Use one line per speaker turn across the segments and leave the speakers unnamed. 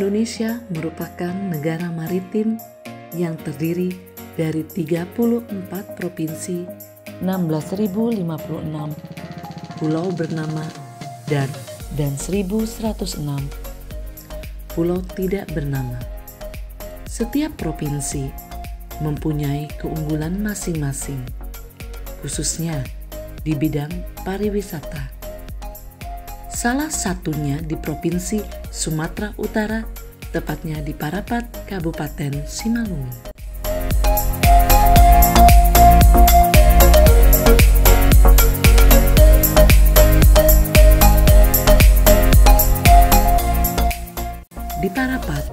Indonesia merupakan negara maritim yang terdiri dari 34 provinsi, 16.056 pulau bernama dan 1.106 pulau tidak bernama. Setiap provinsi mempunyai keunggulan masing-masing, khususnya di bidang pariwisata. Salah satunya di Provinsi Sumatera Utara, tepatnya di Parapat, Kabupaten Simalungun. Di Parapat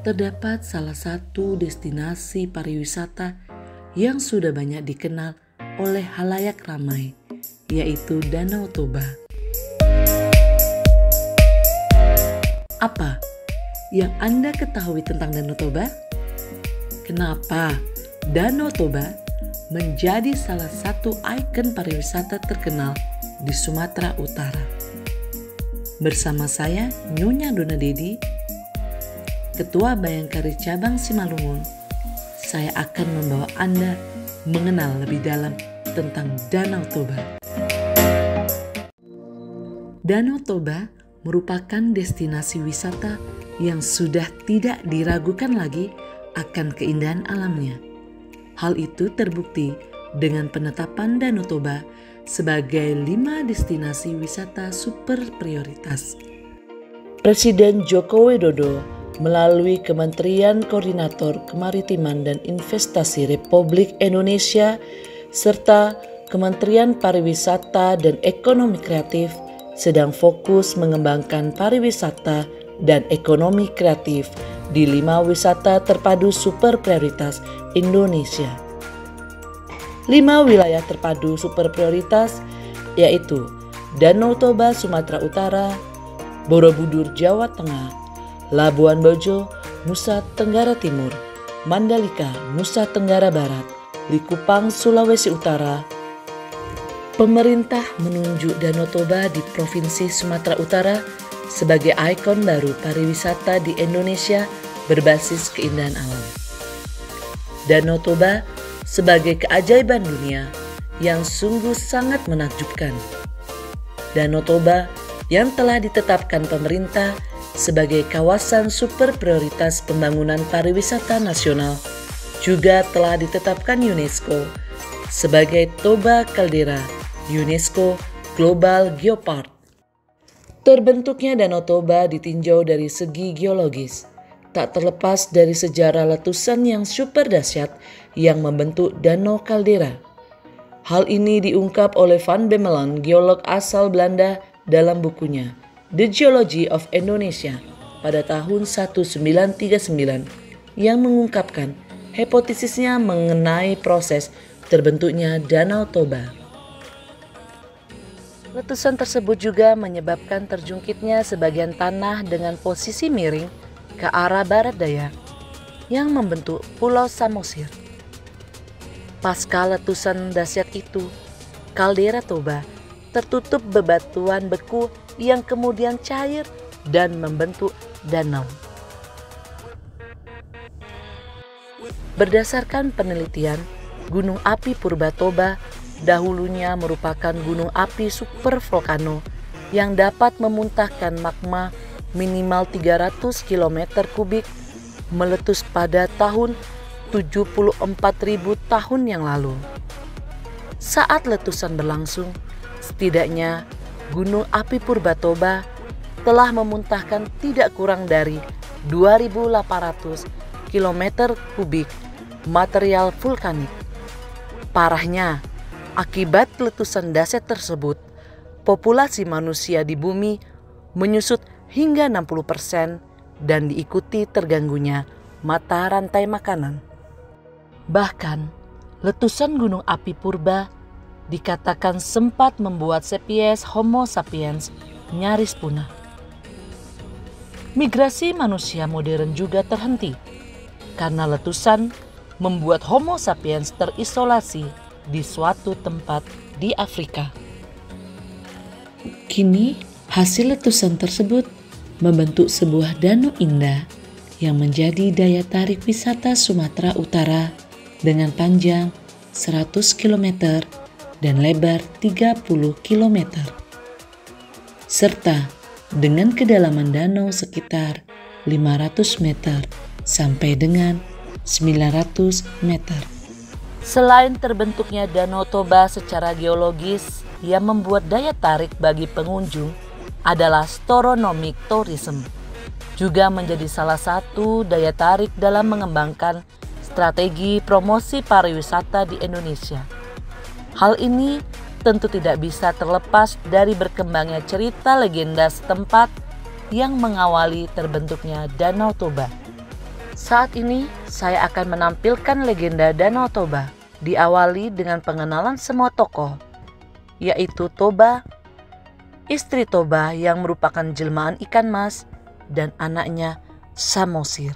terdapat salah satu destinasi pariwisata yang sudah banyak dikenal oleh halayak ramai, yaitu Danau Toba. Apa yang Anda ketahui tentang Danau Toba? Kenapa Danau Toba menjadi salah satu ikon pariwisata terkenal di Sumatera Utara? Bersama saya, Nyonya Dona Dedi, Ketua Bayangkari Cabang Simalungun, saya akan membawa Anda mengenal lebih dalam tentang Danau Toba. Danau Toba merupakan destinasi wisata yang sudah tidak diragukan lagi akan keindahan alamnya. Hal itu terbukti dengan penetapan Danau Toba sebagai 5 destinasi wisata super prioritas. Presiden Joko Widodo melalui Kementerian Koordinator Kemaritiman dan Investasi Republik Indonesia serta Kementerian Pariwisata dan Ekonomi Kreatif sedang fokus mengembangkan pariwisata dan ekonomi kreatif di 5 wisata terpadu super prioritas Indonesia. 5 wilayah terpadu super prioritas yaitu Danau Toba Sumatera Utara, Borobudur Jawa Tengah, Labuan Bajo Nusa Tenggara Timur, Mandalika Nusa Tenggara Barat, Likupang Sulawesi Utara. Pemerintah menunjuk Danau Toba di Provinsi Sumatera Utara sebagai ikon baru pariwisata di Indonesia berbasis keindahan alam. Danau Toba sebagai keajaiban dunia yang sungguh sangat menakjubkan. Danau Toba yang telah ditetapkan pemerintah sebagai kawasan super prioritas pembangunan pariwisata nasional juga telah ditetapkan UNESCO sebagai Toba Caldera UNESCO Global Geopark. Terbentuknya Danau Toba ditinjau dari segi geologis, tak terlepas dari sejarah letusan yang super dahsyat yang membentuk Danau Caldera. Hal ini diungkap oleh Van Bemmelen, geolog asal Belanda dalam bukunya The Geology of Indonesia pada tahun 1939 yang mengungkapkan hipotesisnya mengenai proses terbentuknya Danau Toba. Letusan tersebut juga menyebabkan terjungkitnya sebagian tanah dengan posisi miring ke arah barat daya yang membentuk Pulau Samosir. Pasca letusan dahsyat itu, kaldera Toba tertutup bebatuan beku yang kemudian cair dan membentuk danau. Berdasarkan penelitian, Gunung Api Purba Toba dahulunya merupakan gunung api supervolcano yang dapat memuntahkan magma minimal 300 km kubik meletus pada tahun 74.000 tahun yang lalu. Saat letusan berlangsung, setidaknya Gunung Api Purba Toba telah memuntahkan tidak kurang dari 2.800 km kubik material vulkanik. Parahnya, akibat letusan dahsyat tersebut, populasi manusia di bumi menyusut hingga 60% dan diikuti terganggunya mata rantai makanan. Bahkan, letusan Gunung Api Purba dikatakan sempat membuat spesies Homo sapiens nyaris punah. Migrasi manusia modern juga terhenti karena letusan membuat Homo sapiens terisolasi di suatu tempat di Afrika. Kini, hasil letusan tersebut membentuk sebuah danau indah yang menjadi daya tarik wisata Sumatera Utara dengan panjang 100 km dan lebar 30 km. Serta dengan kedalaman danau sekitar 500 meter sampai dengan 900 meter. Selain terbentuknya Danau Toba secara geologis yang membuat daya tarik bagi pengunjung adalah astronomic tourism, juga menjadi salah satu daya tarik dalam mengembangkan strategi promosi pariwisata di Indonesia. Hal ini tentu tidak bisa terlepas dari berkembangnya cerita legenda setempat yang mengawali terbentuknya Danau Toba. Saat ini saya akan menampilkan legenda Danau Toba, diawali dengan pengenalan semua tokoh, yaitu Toba, istri Toba yang merupakan jelmaan ikan mas, dan anaknya Samosir.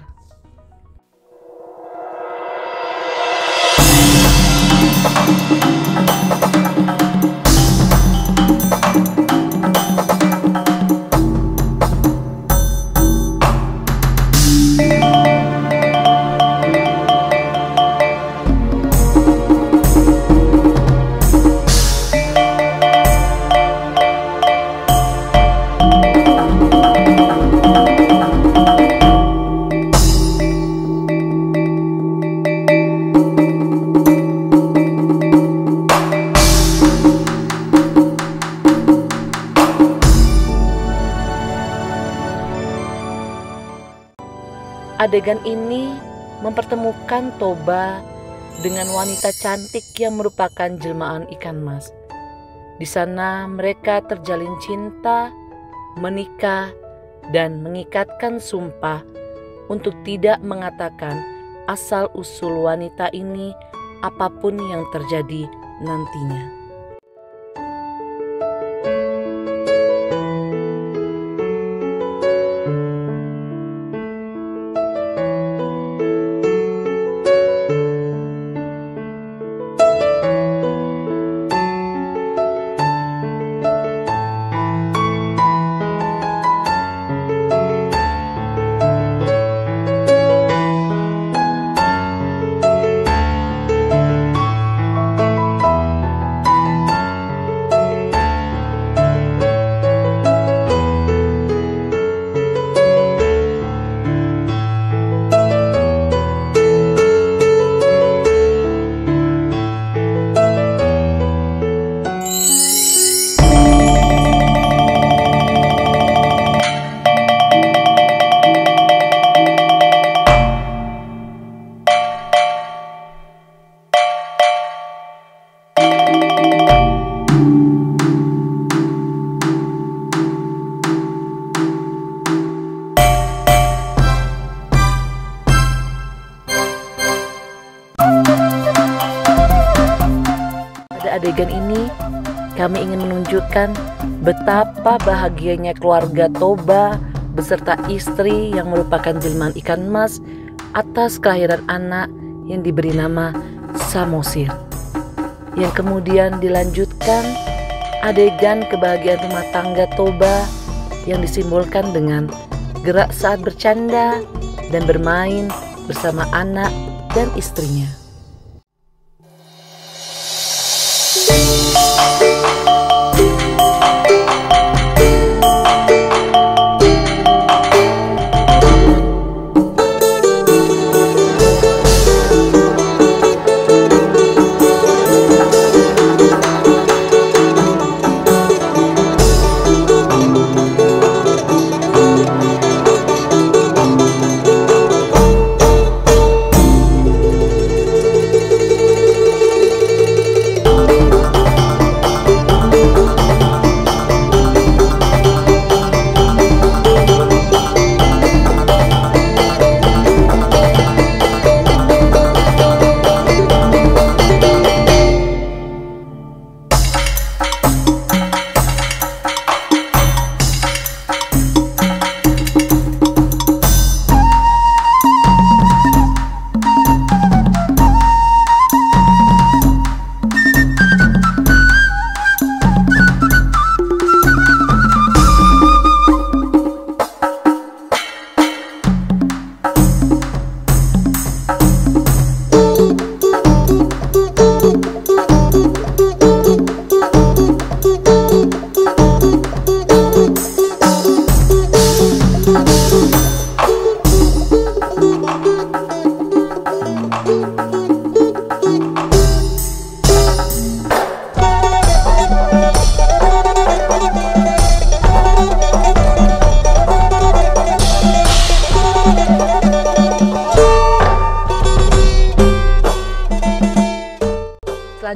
Adegan ini mempertemukan Toba dengan wanita cantik yang merupakan jelmaan ikan mas. Di sana mereka terjalin cinta, menikah, dan mengikatkan sumpah untuk tidak mengatakan asal-usul wanita ini apapun yang terjadi nantinya. Adegan ini kami ingin menunjukkan betapa bahagianya keluarga Toba beserta istri yang merupakan jelmaan ikan mas atas kelahiran anak yang diberi nama Samosir. Yang kemudian dilanjutkan adegan kebahagiaan rumah tangga Toba yang disimbolkan dengan gerak saat bercanda dan bermain bersama anak dan istrinya.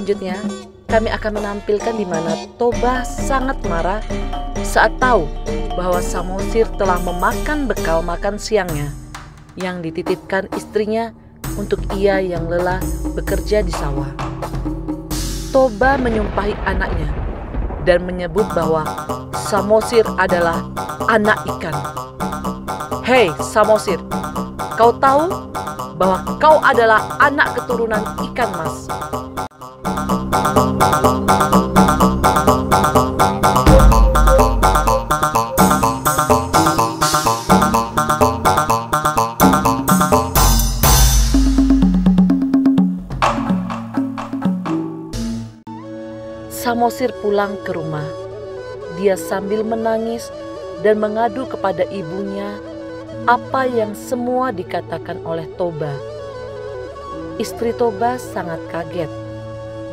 selanjutnya, kami akan menampilkan di mana Toba sangat marah saat tahu bahwa Samosir telah memakan bekal makan siangnya yang dititipkan istrinya untuk ia yang lelah bekerja di sawah. Toba menyumpahi anaknya dan menyebut bahwa Samosir adalah anak ikan. Hei Samosir, kau tahu bahwa kau adalah anak keturunan ikan mas. Samosir pulang ke rumah. Dia sambil menangis dan mengadu kepada ibunya apa yang semua dikatakan oleh Toba. Istri Toba sangat kaget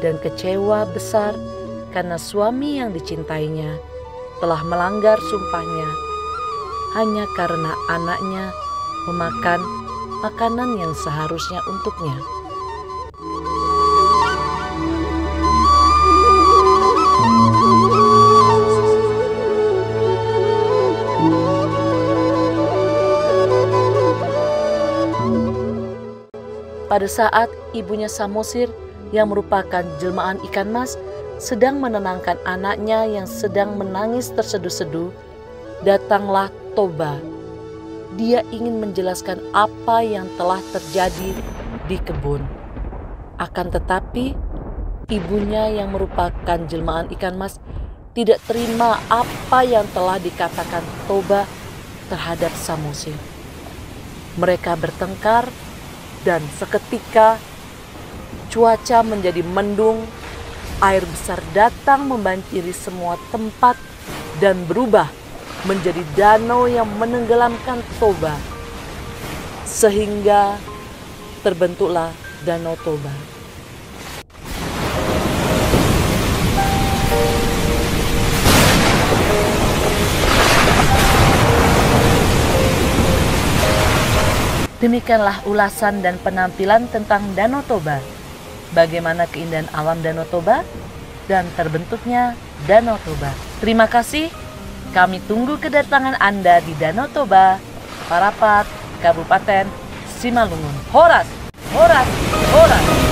dan kecewa besar karena suami yang dicintainya telah melanggar sumpahnya hanya karena anaknya memakan makanan yang seharusnya untuknya. Pada saat ibunya Samosir yang merupakan jelmaan ikan mas sedang menenangkan anaknya yang sedang menangis terseduh-seduh, datanglah Toba. Dia ingin menjelaskan apa yang telah terjadi di kebun. Akan tetapi, ibunya yang merupakan jelmaan ikan mas tidak terima apa yang telah dikatakan Toba terhadap Samosir. Mereka bertengkar dan seketika cuaca menjadi mendung, air besar datang membanjiri semua tempat dan berubah menjadi danau yang menenggelamkan Toba. Sehingga terbentuklah Danau Toba. Demikianlah ulasan dan penampilan tentang Danau Toba. Bagaimana keindahan alam Danau Toba dan terbentuknya Danau Toba. Terima kasih. Kami tunggu kedatangan Anda di Danau Toba, Parapat, Kabupaten Simalungun. Horas, horas, horas.